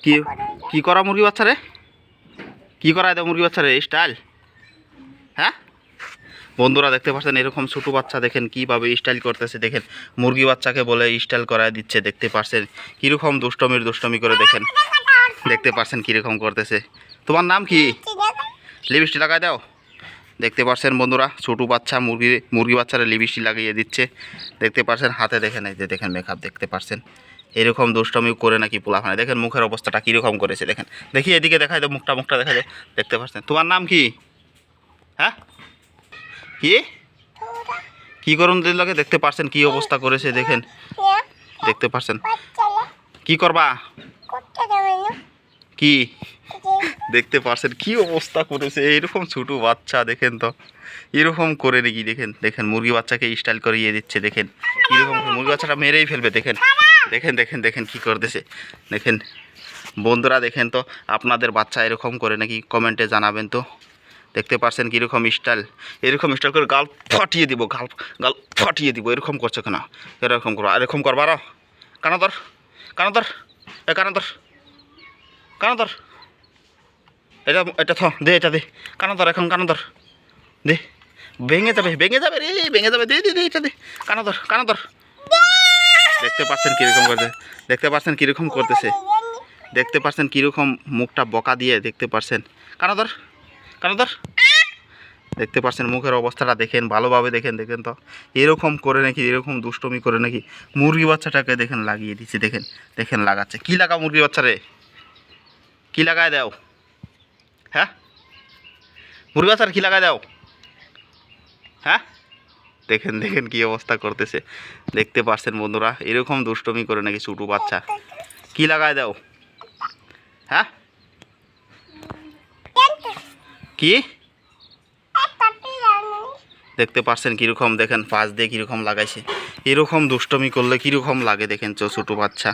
কি কি করা মুরগি বাচ্চা রে? কি করায় দেয় মুরগি বাচ্চা রে? স্টাইল? হ্যাঁ বন্ধুরা দেখতে পাচ্ছেন এরকম ছোটো বাচ্চা দেখেন কীভাবে স্টাইল করতেছে। দেখেন মুরগি বাচ্চাকে বলে স্টাইল করায় দিচ্ছে। দেখতে পাচ্ছেন কীরকম দুষ্টমি করে দেখেন। দেখতে পাচ্ছেন কীরকম করতেছে। তোমার নাম কি? লিপস্টিক লাগাই দাও। দেখতে পাচ্ছেন বন্ধুরা ছোটো বাচ্চা মুরগি বাচ্চারা লিপস্টিক লাগিয়ে দিচ্ছে। দেখতে পাচ্ছেন হাতে দেখেন, এই যে দেখেন মেকআপ। দেখতে পাচ্ছেন এরকম দুষ্টমি করে নাকি পোলাপানে। দেখেন মুখের অবস্থাটা কীরকম করেছে দেখেন। দেখি এদিকে দেখাই দাও, মুখটা দেখা যায়। দেখতে পাচ্ছেন তোমার নাম কি? হ্যাঁ কি কি করুন দিল্লাকে? দেখতে পাচ্ছেন কি অবস্থা করেছে দেখেন। দেখতে পাচ্ছেন কি করবা কি? দেখতে পাচ্ছেন কি অবস্থা করেছে। এইরকম ছোটো বাচ্চা দেখেন তো এরকম করে নাকি দেখেন। দেখেন মুরগি বাচ্চাকে স্টাইল করিয়ে দিচ্ছে। দেখেন কীরকম মুরগি বাচ্চাটা মেরেই ফেলবে। দেখেন দেখেন দেখেন দেখেন কী করতেছে দেখেন। বন্ধুরা দেখেন তো আপনাদের বাচ্চা এরকম করে নাকি কমেন্টে জানাবেন তো। দেখতে পাচ্ছেন কীরকম স্টাইল। এরকম স্টাইল করে গাল ফাটিয়ে দিব, গাল ফাটিয়ে দিব। এরকম করছে কেন? এরকম করবো, এরকম করবো। আরো কানাদর কানাদর এ কানাদর কানাদর এটা দে, এটা দে কানাদর। এখন কানাদর দে, ভেঙে যাবে রে, ভেঙে যাবে। দে দে দে এটা দে, কানাদর। দেখতে পাচ্ছেন কীরকম করতেছে। দেখতে পাচ্ছেন কীরকম করতেছে। দেখতে পাচ্ছেন কীরকম মুখটা বকা দিয়ে। দেখতে পাচ্ছেন কানাদর। দেখতে পাচ্ছেন মুখের অবস্থাটা দেখেন ভালোভাবে। দেখেন দেখেন তো এরকম করে নাকি, এরকম দুষ্টমি করে নাকি মুরগি বাচ্চাটাকে দেখেন লাগিয়ে দিচ্ছে। দেখেন দেখেন লাগাচ্ছে। কি লাগা মুরগি বাচ্চা রে? কি লাগায় দাও? হ্যাঁ মুরগি বাচ্চার কি লাগায় দাও? হ্যাঁ দেখেন দেখেন কি অবস্থা করতেছে। দেখতে পাচ্ছেন বন্ধুরা এরকম দুষ্টমি করে নাকি ছোটো বাচ্চা। কি লাগায় দাও? হ্যাঁ কি? দেখতে পাচ্ছেন কীরকম দেখেন পাশ দিয়ে কীরকম লাগাইছে। এরকম দুষ্টমি করলে কীরকম লাগে দেখেন ছোটো বাচ্চা।